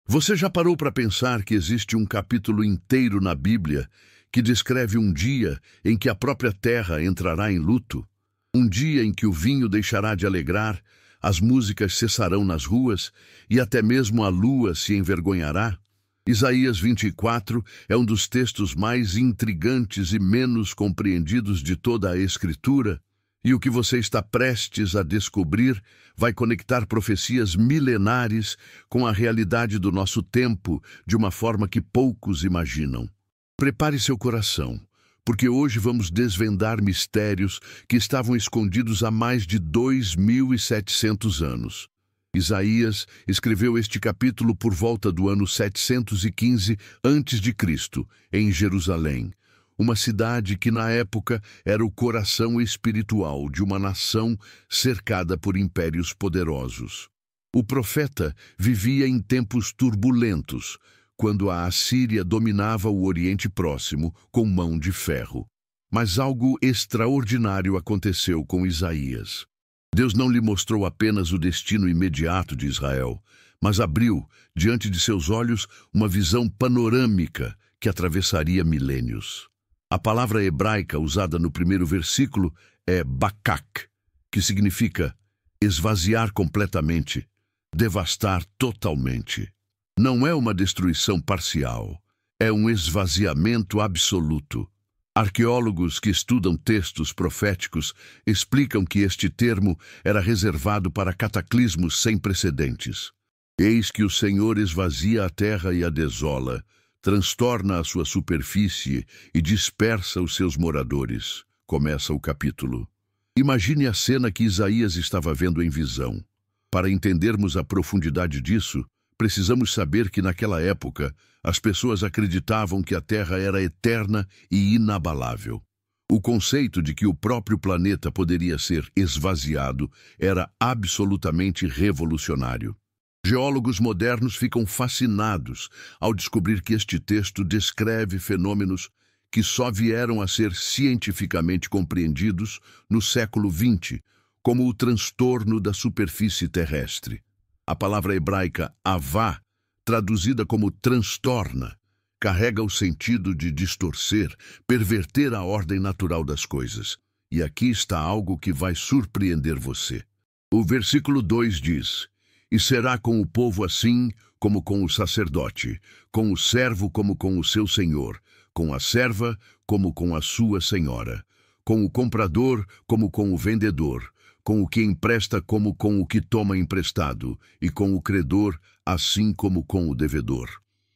Você já parou para pensar que existe um capítulo inteiro na Bíblia que descreve um dia em que a própria terra entrará em luto? Um dia em que o vinho deixará de alegrar, as músicas cessarão nas ruas e até mesmo a lua se envergonhará? Isaías 24 é um dos textos mais intrigantes e menos compreendidos de toda a Escritura, e o que você está prestes a descobrir vai conectar profecias milenares com a realidade do nosso tempo de uma forma que poucos imaginam. Prepare seu coração, porque hoje vamos desvendar mistérios que estavam escondidos há mais de 2.700 anos. Isaías escreveu este capítulo por volta do ano 715 a.C., em Jerusalém, uma cidade que na época era o coração espiritual de uma nação cercada por impérios poderosos. O profeta vivia em tempos turbulentos, quando a Assíria dominava o Oriente Próximo com mão de ferro. Mas algo extraordinário aconteceu com Isaías. Deus não lhe mostrou apenas o destino imediato de Israel, mas abriu, diante de seus olhos, uma visão panorâmica que atravessaria milênios. A palavra hebraica usada no primeiro versículo é bakak, que significa esvaziar completamente, devastar totalmente. Não é uma destruição parcial, é um esvaziamento absoluto. Arqueólogos que estudam textos proféticos explicam que este termo era reservado para cataclismos sem precedentes. Eis que o Senhor esvazia a terra e a desola, transtorna a sua superfície e dispersa os seus moradores. Começa o capítulo. Imagine a cena que Isaías estava vendo em visão. Para entendermos a profundidade disso, precisamos saber que naquela época as pessoas acreditavam que a Terra era eterna e inabalável. O conceito de que o próprio planeta poderia ser esvaziado era absolutamente revolucionário. Geólogos modernos ficam fascinados ao descobrir que este texto descreve fenômenos que só vieram a ser cientificamente compreendidos no século XX, como o transtorno da superfície terrestre. A palavra hebraica avá, traduzida como transtorna, carrega o sentido de distorcer, perverter a ordem natural das coisas. E aqui está algo que vai surpreender você. O versículo 2 diz: "E será com o povo assim como com o sacerdote, com o servo como com o seu senhor, com a serva como com a sua senhora, com o comprador como com o vendedor, com o que empresta como com o que toma emprestado, e com o credor assim como com o devedor."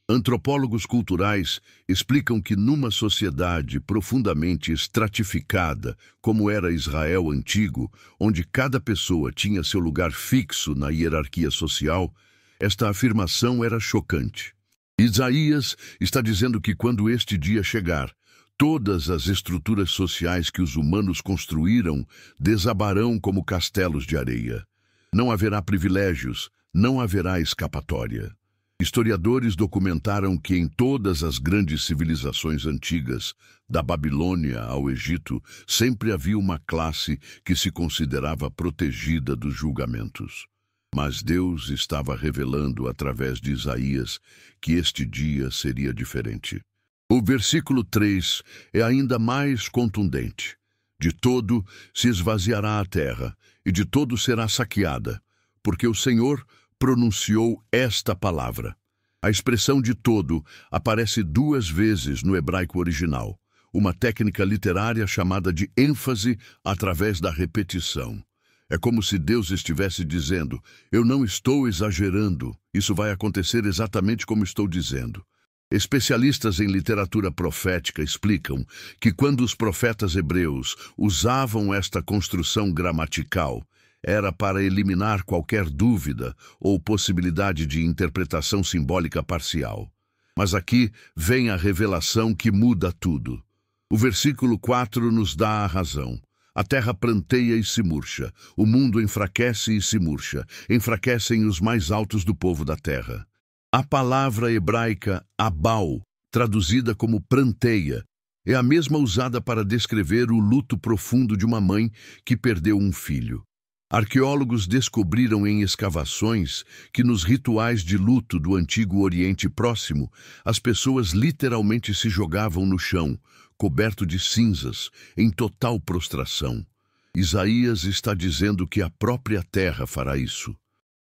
Antropólogos culturais explicam que numa sociedade profundamente estratificada, como era Israel antigo, onde cada pessoa tinha seu lugar fixo na hierarquia social, esta afirmação era chocante. Isaías está dizendo que quando este dia chegar, todas as estruturas sociais que os humanos construíram desabarão como castelos de areia. Não haverá privilégios, não haverá escapatória. Historiadores documentaram que em todas as grandes civilizações antigas, da Babilônia ao Egito, sempre havia uma classe que se considerava protegida dos julgamentos. Mas Deus estava revelando através de Isaías que este dia seria diferente. O versículo 3 é ainda mais contundente. "De todo se esvaziará a terra, e de todo será saqueada, porque o Senhor pronunciou esta palavra." A expressão "de todo" aparece 2 vezes no hebraico original, uma técnica literária chamada de ênfase através da repetição. É como se Deus estivesse dizendo: "Eu não estou exagerando, isso vai acontecer exatamente como estou dizendo." Especialistas em literatura profética explicam que quando os profetas hebreus usavam esta construção gramatical, era para eliminar qualquer dúvida ou possibilidade de interpretação simbólica parcial. Mas aqui vem a revelação que muda tudo. O versículo 4 nos dá a razão. A terra pranteia e se murcha, o mundo enfraquece e se murcha, enfraquecem os mais altos do povo da terra. A palavra hebraica abal, traduzida como pranteia, é a mesma usada para descrever o luto profundo de uma mãe que perdeu um filho. Arqueólogos descobriram em escavações que nos rituais de luto do Antigo Oriente Próximo, as pessoas literalmente se jogavam no chão, coberto de cinzas, em total prostração. Isaías está dizendo que a própria terra fará isso.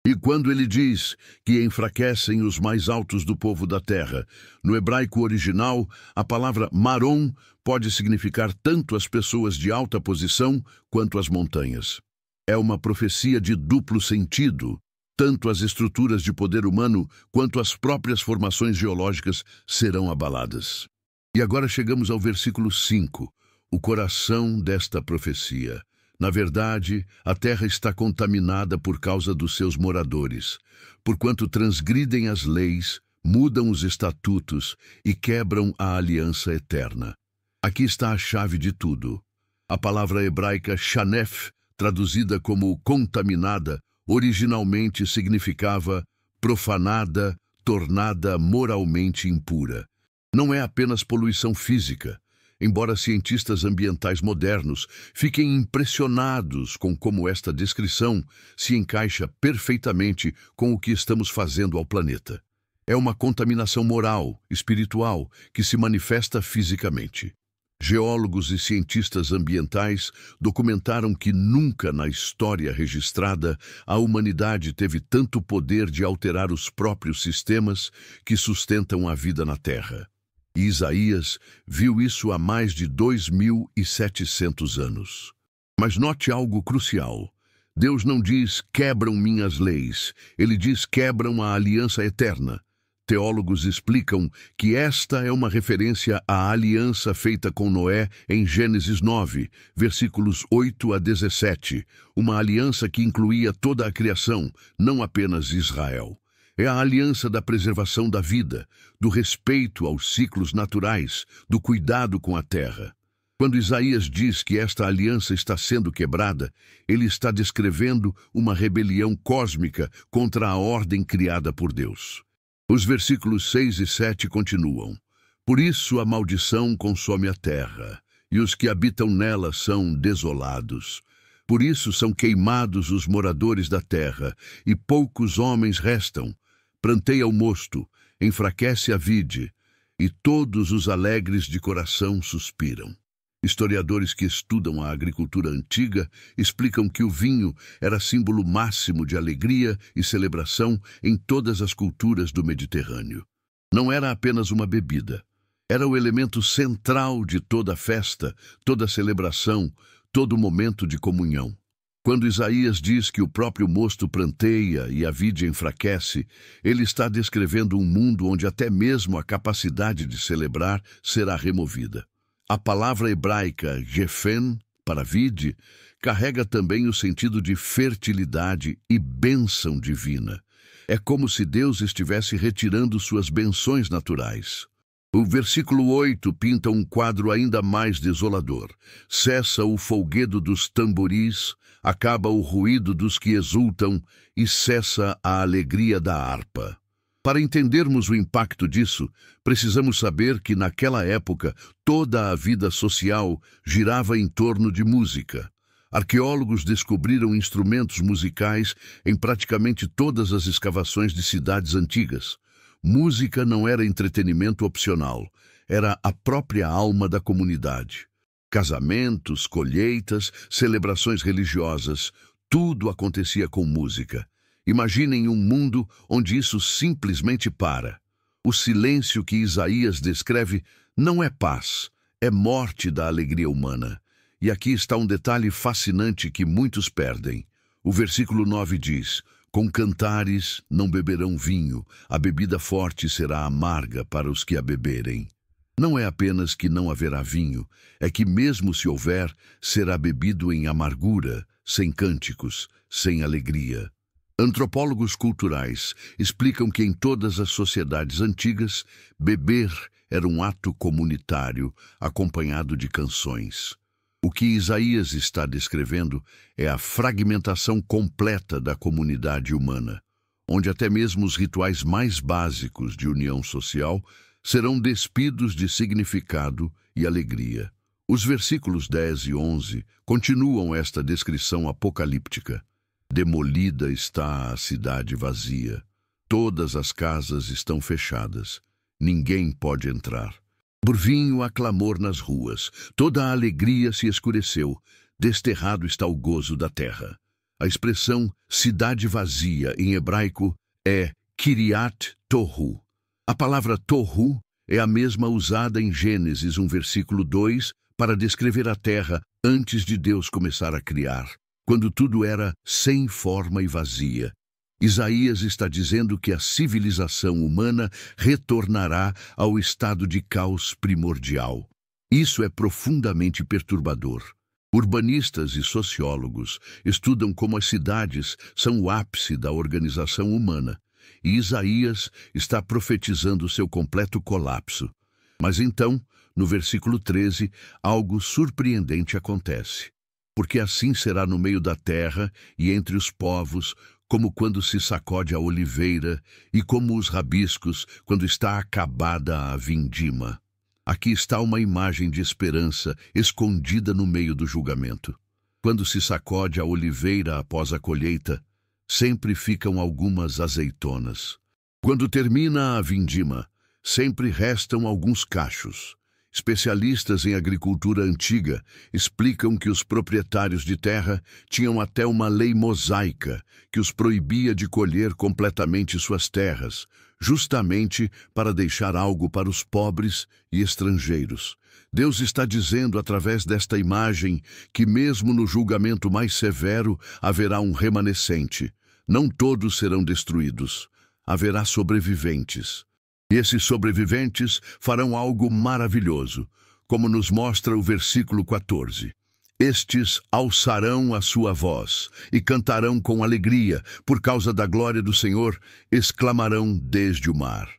E quando ele diz que enfraquecem os mais altos do povo da terra, no hebraico original, a palavra marom pode significar tanto as pessoas de alta posição quanto as montanhas. É uma profecia de duplo sentido. Tanto as estruturas de poder humano quanto as próprias formações geológicas serão abaladas. E agora chegamos ao versículo 5, o coração desta profecia. Na verdade, a terra está contaminada por causa dos seus moradores, porquanto transgridem as leis, mudam os estatutos e quebram a aliança eterna. Aqui está a chave de tudo. A palavra hebraica shanef, traduzida como contaminada, originalmente significava profanada, tornada moralmente impura. Não é apenas poluição física. Embora cientistas ambientais modernos fiquem impressionados com como esta descrição se encaixa perfeitamente com o que estamos fazendo ao planeta. É uma contaminação moral, espiritual, que se manifesta fisicamente. Geólogos e cientistas ambientais documentaram que nunca na história registrada a humanidade teve tanto poder de alterar os próprios sistemas que sustentam a vida na Terra. E Isaías viu isso há mais de 2.700 anos. Mas note algo crucial. Deus não diz quebram minhas leis, ele diz quebram a aliança eterna. Teólogos explicam que esta é uma referência à aliança feita com Noé em Gênesis 9, versículos 8 a 17, uma aliança que incluía toda a criação, não apenas Israel. É a aliança da preservação da vida, do respeito aos ciclos naturais, do cuidado com a terra. Quando Isaías diz que esta aliança está sendo quebrada, ele está descrevendo uma rebelião cósmica contra a ordem criada por Deus. Os versículos 6 e 7 continuam. Por isso a maldição consome a terra, e os que habitam nela são desolados. Por isso são queimados os moradores da terra, e poucos homens restam. Pranteia o mosto, enfraquece a vide, e todos os alegres de coração suspiram. Historiadores que estudam a agricultura antiga explicam que o vinho era símbolo máximo de alegria e celebração em todas as culturas do Mediterrâneo. Não era apenas uma bebida, era o elemento central de toda festa, toda celebração, todo momento de comunhão. Quando Isaías diz que o próprio mosto pranteia e a vide enfraquece, ele está descrevendo um mundo onde até mesmo a capacidade de celebrar será removida. A palavra hebraica gefen, para vide, carrega também o sentido de fertilidade e bênção divina. É como se Deus estivesse retirando suas bênçãos naturais. O versículo 8 pinta um quadro ainda mais desolador. Cessa o folguedo dos tamboris, acaba o ruído dos que exultam e cessa a alegria da harpa. Para entendermos o impacto disso, precisamos saber que naquela época toda a vida social girava em torno de música. Arqueólogos descobriram instrumentos musicais em praticamente todas as escavações de cidades antigas. Música não era entretenimento opcional, era a própria alma da comunidade. Casamentos, colheitas, celebrações religiosas, tudo acontecia com música. Imaginem um mundo onde isso simplesmente para. O silêncio que Isaías descreve não é paz, é morte da alegria humana. E aqui está um detalhe fascinante que muitos perdem. O versículo 9 diz: com cantares não beberão vinho, a bebida forte será amarga para os que a beberem. Não é apenas que não haverá vinho, é que mesmo se houver, será bebido em amargura, sem cânticos, sem alegria. Antropólogos culturais explicam que em todas as sociedades antigas, beber era um ato comunitário, acompanhado de canções. O que Isaías está descrevendo é a fragmentação completa da comunidade humana, onde até mesmo os rituais mais básicos de união social serão despidos de significado e alegria. Os versículos 10 e 11 continuam esta descrição apocalíptica. Demolida está a cidade vazia. Todas as casas estão fechadas. Ninguém pode entrar. Por vinho há clamor nas ruas. Toda a alegria se escureceu. Desterrado está o gozo da terra. A expressão cidade vazia em hebraico é Kiriat Tohu. A palavra Tohu é a mesma usada em Gênesis 1, versículo 2, para descrever a terra antes de Deus começar a criar, quando tudo era sem forma e vazia. Isaías está dizendo que a civilização humana retornará ao estado de caos primordial. Isso é profundamente perturbador. Urbanistas e sociólogos estudam como as cidades são o ápice da organização humana, e Isaías está profetizando seu completo colapso. Mas então, no versículo 13, algo surpreendente acontece. Porque assim será no meio da terra e entre os povos, como quando se sacode a oliveira e como os rabiscos quando está acabada a vindima. Aqui está uma imagem de esperança escondida no meio do julgamento. Quando se sacode a oliveira após a colheita, sempre ficam algumas azeitonas. Quando termina a vindima, sempre restam alguns cachos. Especialistas em agricultura antiga explicam que os proprietários de terra tinham até uma lei mosaica que os proibia de colher completamente suas terras, justamente para deixar algo para os pobres e estrangeiros. Deus está dizendo através desta imagem que mesmo no julgamento mais severo haverá um remanescente. Não todos serão destruídos. Haverá sobreviventes. E esses sobreviventes farão algo maravilhoso, como nos mostra o versículo 14. Estes alçarão a sua voz e cantarão com alegria, por causa da glória do Senhor, exclamarão desde o mar.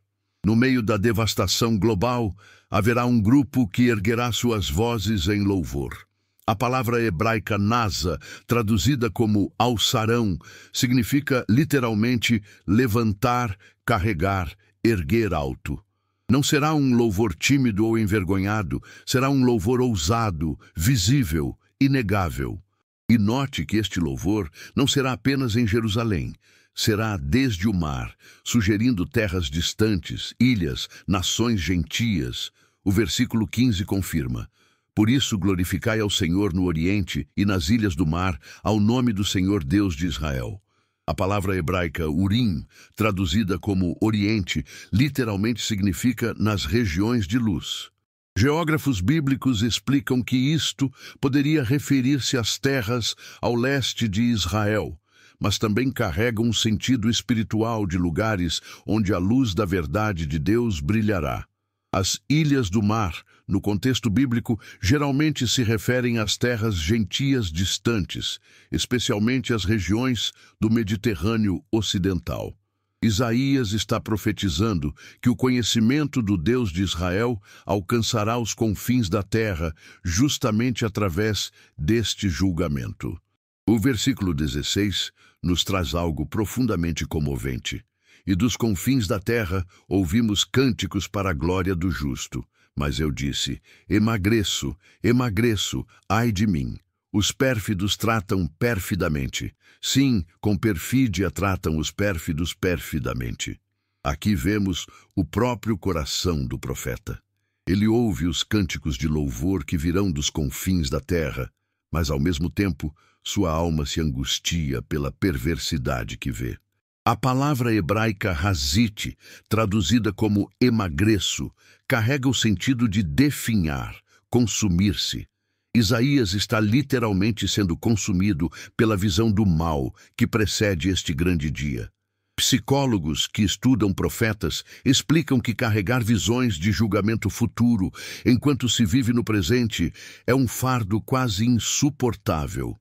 No meio da devastação global, haverá um grupo que erguerá suas vozes em louvor. A palavra hebraica nasa, traduzida como alçarão, significa literalmente levantar, carregar, erguer alto. Não será um louvor tímido ou envergonhado, será um louvor ousado, visível, inegável. E note que este louvor não será apenas em Jerusalém, será desde o mar, sugerindo terras distantes, ilhas, nações gentias. O versículo 15 confirma: por isso glorificai ao Senhor no Oriente e nas ilhas do mar, ao nome do Senhor Deus de Israel. A palavra hebraica Urim, traduzida como Oriente, literalmente significa nas regiões de luz. Geógrafos bíblicos explicam que isto poderia referir-se às terras ao leste de Israel, mas também carrega um sentido espiritual de lugares onde a luz da verdade de Deus brilhará. As ilhas do mar, no contexto bíblico, geralmente se referem às terras gentias distantes, especialmente as regiões do Mediterrâneo Ocidental. Isaías está profetizando que o conhecimento do Deus de Israel alcançará os confins da terra justamente através deste julgamento. O versículo 16 nos traz algo profundamente comovente. E dos confins da terra ouvimos cânticos para a glória do justo. Mas eu disse: emagreço, emagreço, ai de mim. Os pérfidos tratam perfidamente. Sim, com perfídia tratam os pérfidos perfidamente. Aqui vemos o próprio coração do profeta. Ele ouve os cânticos de louvor que virão dos confins da terra, mas ao mesmo tempo sua alma se angustia pela perversidade que vê. A palavra hebraica razite, traduzida como emagreço, carrega o sentido de definhar, consumir-se. Isaías está literalmente sendo consumido pela visão do mal que precede este grande dia. Psicólogos que estudam profetas explicam que carregar visões de julgamento futuro enquanto se vive no presente é um fardo quase insuportável.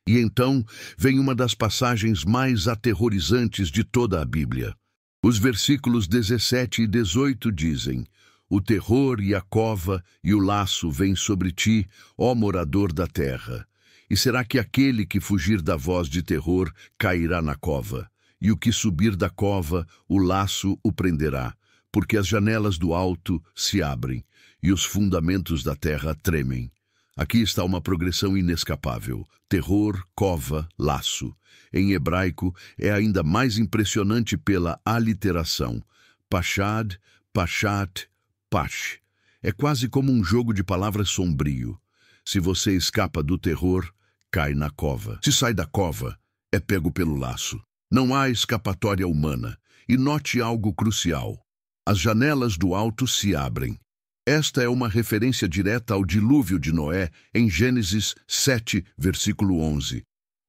E então vem uma das passagens mais aterrorizantes de toda a Bíblia. Os versículos 17 e 18 dizem: o terror e a cova e o laço vêm sobre ti, ó morador da terra. E será que aquele que fugir da voz de terror cairá na cova? E o que subir da cova, o laço o prenderá, porque as janelas do alto se abrem e os fundamentos da terra tremem. Aqui está uma progressão inescapável: terror, cova, laço. Em hebraico, é ainda mais impressionante pela aliteração. Pashad, pashat, pash. É quase como um jogo de palavras sombrio. Se você escapa do terror, cai na cova. Se sai da cova, é pego pelo laço. Não há escapatória humana. E note algo crucial: as janelas do alto se abrem. Esta é uma referência direta ao dilúvio de Noé em Gênesis 7, versículo 11,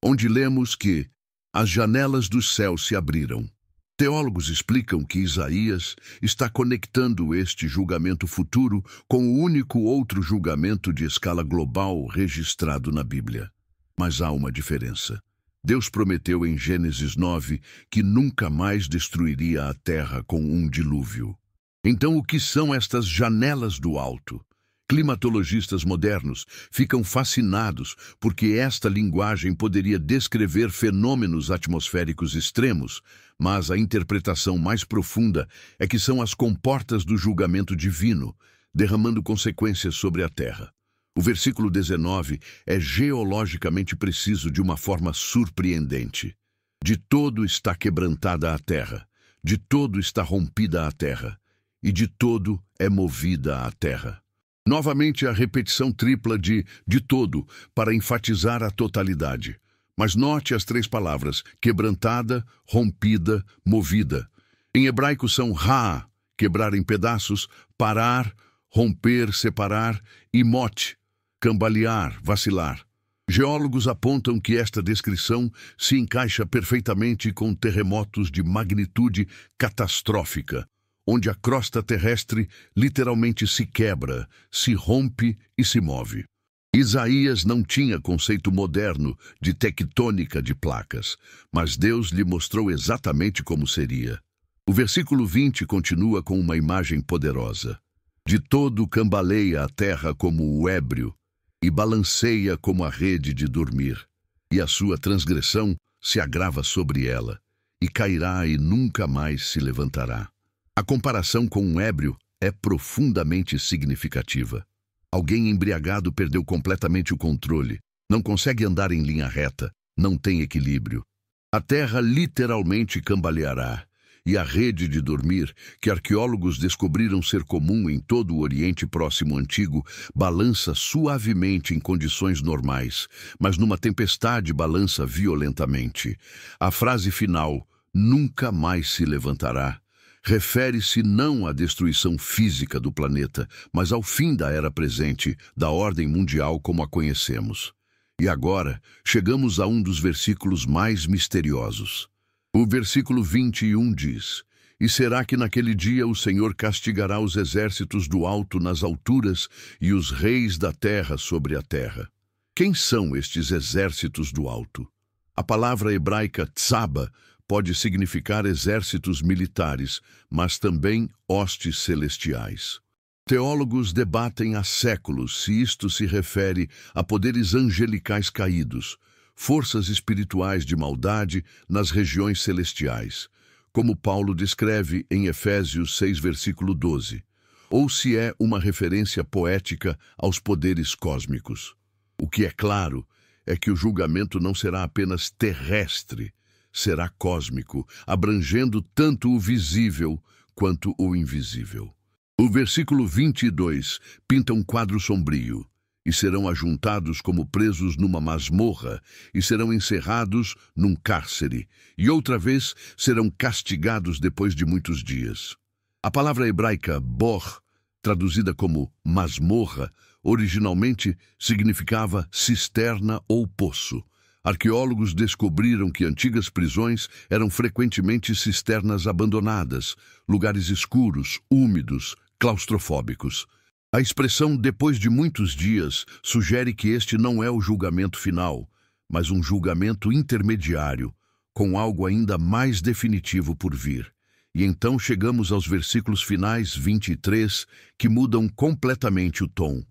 onde lemos que as janelas dos céus se abriram. Teólogos explicam que Isaías está conectando este julgamento futuro com o único outro julgamento de escala global registrado na Bíblia. Mas há uma diferença. Deus prometeu em Gênesis 9 que nunca mais destruiria a terra com um dilúvio. Então, o que são estas janelas do alto? Climatologistas modernos ficam fascinados porque esta linguagem poderia descrever fenômenos atmosféricos extremos, mas a interpretação mais profunda é que são as comportas do julgamento divino, derramando consequências sobre a terra. O versículo 19 é geologicamente preciso de uma forma surpreendente. De todo está quebrantada a terra, de todo está rompida a terra, e de todo é movida a terra. Novamente a repetição tripla de todo para enfatizar a totalidade. Mas note as três palavras: quebrantada, rompida, movida. Em hebraico são ra, quebrar em pedaços, parar, romper, separar, e mot, cambalear, vacilar. Geólogos apontam que esta descrição se encaixa perfeitamente com terremotos de magnitude catastrófica, onde a crosta terrestre literalmente se quebra, se rompe e se move. Isaías não tinha conceito moderno de tectônica de placas, mas Deus lhe mostrou exatamente como seria. O versículo 20 continua com uma imagem poderosa. De todo cambaleia a terra como o ébrio, e balanceia como a rede de dormir, e a sua transgressão se agrava sobre ela, e cairá e nunca mais se levantará. A comparação com um ébrio é profundamente significativa. Alguém embriagado perdeu completamente o controle, não consegue andar em linha reta, não tem equilíbrio. A terra literalmente cambaleará, e a rede de dormir, que arqueólogos descobriram ser comum em todo o Oriente Próximo Antigo, balança suavemente em condições normais, mas numa tempestade balança violentamente. A frase final, nunca mais se levantará, refere-se não à destruição física do planeta, mas ao fim da era presente, da ordem mundial como a conhecemos. E agora, chegamos a um dos versículos mais misteriosos. O versículo 21 diz: E será que naquele dia o Senhor castigará os exércitos do alto nas alturas e os reis da terra sobre a terra? Quem são estes exércitos do alto? A palavra hebraica tsaba pode significar exércitos militares, mas também hostes celestiais. Teólogos debatem há séculos se isto se refere a poderes angelicais caídos, forças espirituais de maldade nas regiões celestiais, como Paulo descreve em Efésios 6, versículo 12, ou se é uma referência poética aos poderes cósmicos. O que é claro é que o julgamento não será apenas terrestre, será cósmico, abrangendo tanto o visível quanto o invisível. O versículo 22 pinta um quadro sombrio. E serão ajuntados como presos numa masmorra, e serão encerrados num cárcere, e outra vez serão castigados depois de muitos dias. A palavra hebraica bor, traduzida como masmorra, originalmente significava cisterna ou poço. Arqueólogos descobriram que antigas prisões eram frequentemente cisternas abandonadas, lugares escuros, úmidos, claustrofóbicos. A expressão "depois de muitos dias" sugere que este não é o julgamento final, mas um julgamento intermediário, com algo ainda mais definitivo por vir. E então chegamos aos versículos finais 23, que mudam completamente o tom.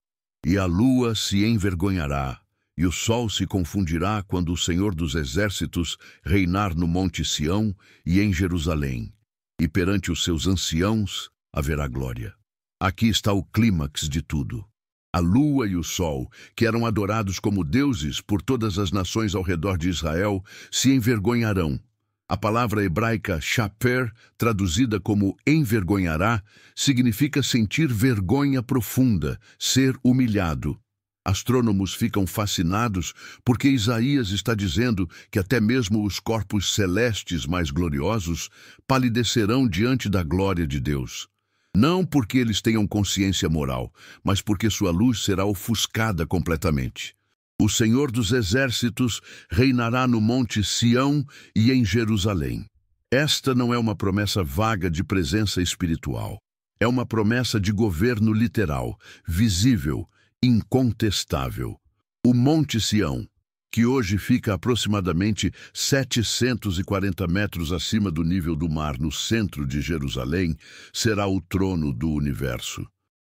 E a lua se envergonhará, e o sol se confundirá quando o Senhor dos Exércitos reinar no Monte Sião e em Jerusalém, e perante os seus anciãos haverá glória. Aqui está o clímax de tudo. A lua e o sol, que eram adorados como deuses por todas as nações ao redor de Israel, se envergonharão. A palavra hebraica shaper, traduzida como envergonhará, significa sentir vergonha profunda, ser humilhado. Astrônomos ficam fascinados porque Isaías está dizendo que até mesmo os corpos celestes mais gloriosos palidecerão diante da glória de Deus. Não porque eles tenham consciência moral, mas porque sua luz será ofuscada completamente. O Senhor dos Exércitos reinará no Monte Sião e em Jerusalém. Esta não é uma promessa vaga de presença espiritual. É uma promessa de governo literal, visível, incontestável. O Monte Sião, que hoje fica aproximadamente 740 metros acima do nível do mar no centro de Jerusalém, será o trono do universo.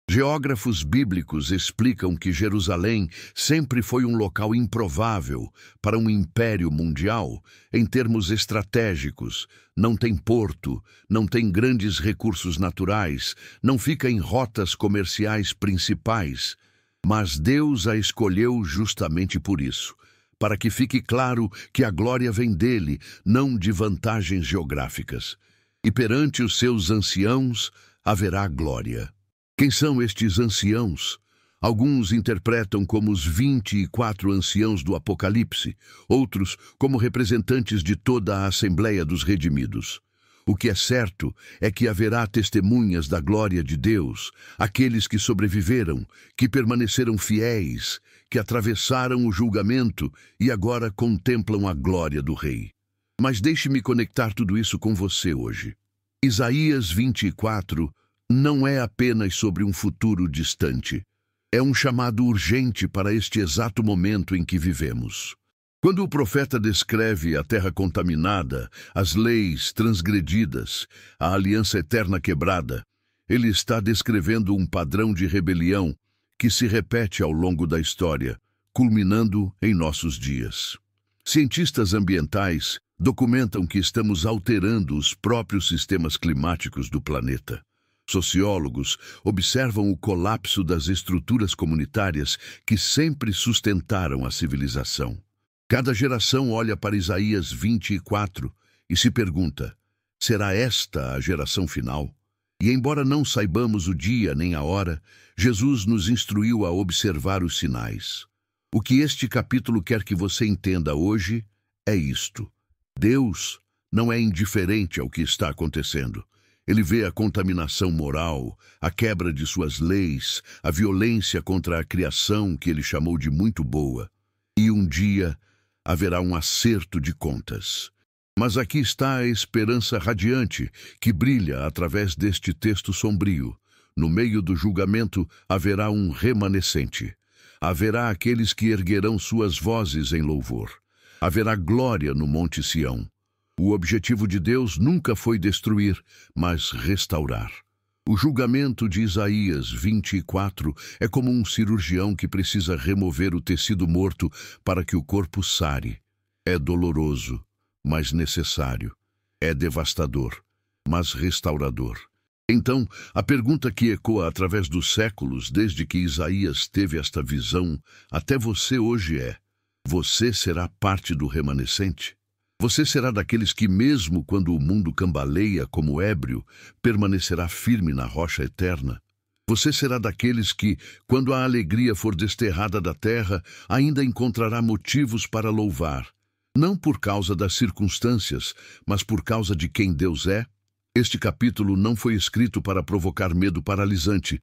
Geógrafos bíblicos explicam que Jerusalém sempre foi um local improvável para um império mundial em termos estratégicos. Não tem porto, não tem grandes recursos naturais, não fica em rotas comerciais principais. Mas Deus a escolheu justamente por isso, para que fique claro que a glória vem dele, não de vantagens geográficas. E perante os seus anciãos haverá glória. Quem são estes anciãos? Alguns interpretam como os 24 anciãos do Apocalipse, outros como representantes de toda a Assembleia dos Redimidos. O que é certo é que haverá testemunhas da glória de Deus, aqueles que sobreviveram, que permaneceram fiéis, que atravessaram o julgamento e agora contemplam a glória do Rei. Mas deixe-me conectar tudo isso com você hoje. Isaías 24 não é apenas sobre um futuro distante. É um chamado urgente para este exato momento em que vivemos. Quando o profeta descreve a terra contaminada, as leis transgredidas, a aliança eterna quebrada, ele está descrevendo um padrão de rebelião que se repete ao longo da história, culminando em nossos dias. Cientistas ambientais documentam que estamos alterando os próprios sistemas climáticos do planeta. Sociólogos observam o colapso das estruturas comunitárias que sempre sustentaram a civilização. Cada geração olha para Isaías 24 e se pergunta: será esta a geração final? E embora não saibamos o dia nem a hora, Jesus nos instruiu a observar os sinais. O que este capítulo quer que você entenda hoje é isto: Deus não é indiferente ao que está acontecendo. Ele vê a contaminação moral, a quebra de suas leis, a violência contra a criação que ele chamou de muito boa. E um dia haverá um acerto de contas. Mas aqui está a esperança radiante que brilha através deste texto sombrio. No meio do julgamento haverá um remanescente. Haverá aqueles que erguerão suas vozes em louvor. Haverá glória no Monte Sião. O objetivo de Deus nunca foi destruir, mas restaurar. O julgamento de Isaías 24 é como um cirurgião que precisa remover o tecido morto para que o corpo sare. É doloroso, mas necessário. É devastador, mas restaurador. Então, a pergunta que ecoa através dos séculos, desde que Isaías teve esta visão, até você hoje é: você será parte do remanescente? Você será daqueles que, mesmo quando o mundo cambaleia como ébrio, permanecerá firme na rocha eterna? Você será daqueles que, quando a alegria for desterrada da terra, ainda encontrará motivos para louvar, não por causa das circunstâncias, mas por causa de quem Deus é? Este capítulo não foi escrito para provocar medo paralisante,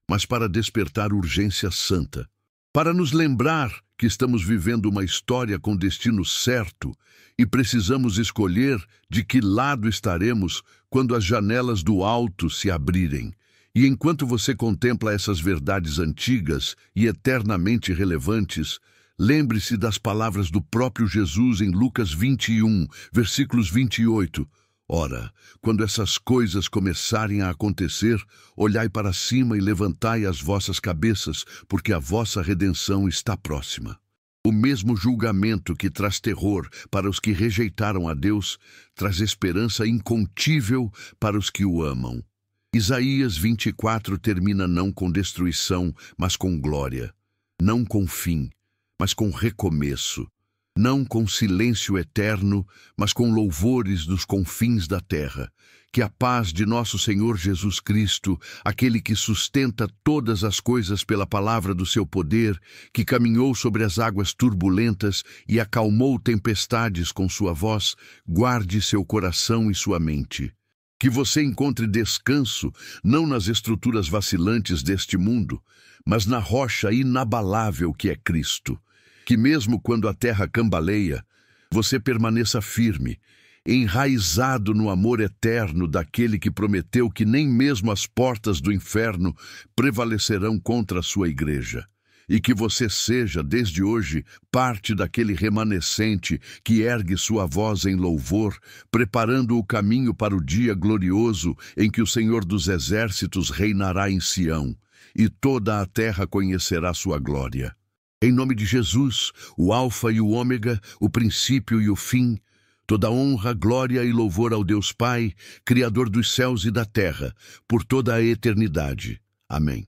mas para despertar urgência santa, para nos lembrar que estamos vivendo uma história com destino certo e precisamos escolher de que lado estaremos quando as janelas do alto se abrirem. E enquanto você contempla essas verdades antigas e eternamente relevantes, lembre-se das palavras do próprio Jesus em Lucas 21, versículos 28. Ora, quando essas coisas começarem a acontecer, olhai para cima e levantai as vossas cabeças, porque a vossa redenção está próxima. O mesmo julgamento que traz terror para os que rejeitaram a Deus, traz esperança incontível para os que o amam. Isaías 24 termina não com destruição, mas com glória. Não com fim, mas com recomeço. Não com silêncio eterno, mas com louvores dos confins da terra. Que a paz de nosso Senhor Jesus Cristo, aquele que sustenta todas as coisas pela palavra do seu poder, que caminhou sobre as águas turbulentas e acalmou tempestades com sua voz, guarde seu coração e sua mente. Que você encontre descanso, não nas estruturas vacilantes deste mundo, mas na rocha inabalável que é Cristo. Que mesmo quando a terra cambaleia, você permaneça firme, enraizado no amor eterno daquele que prometeu que nem mesmo as portas do inferno prevalecerão contra a sua igreja. E que você seja, desde hoje, parte daquele remanescente que ergue sua voz em louvor, preparando o caminho para o dia glorioso em que o Senhor dos Exércitos reinará em Sião, e toda a terra conhecerá sua glória. Em nome de Jesus, o Alfa e o Ômega, o princípio e o fim, toda honra, glória e louvor ao Deus Pai, Criador dos céus e da terra, por toda a eternidade. Amém.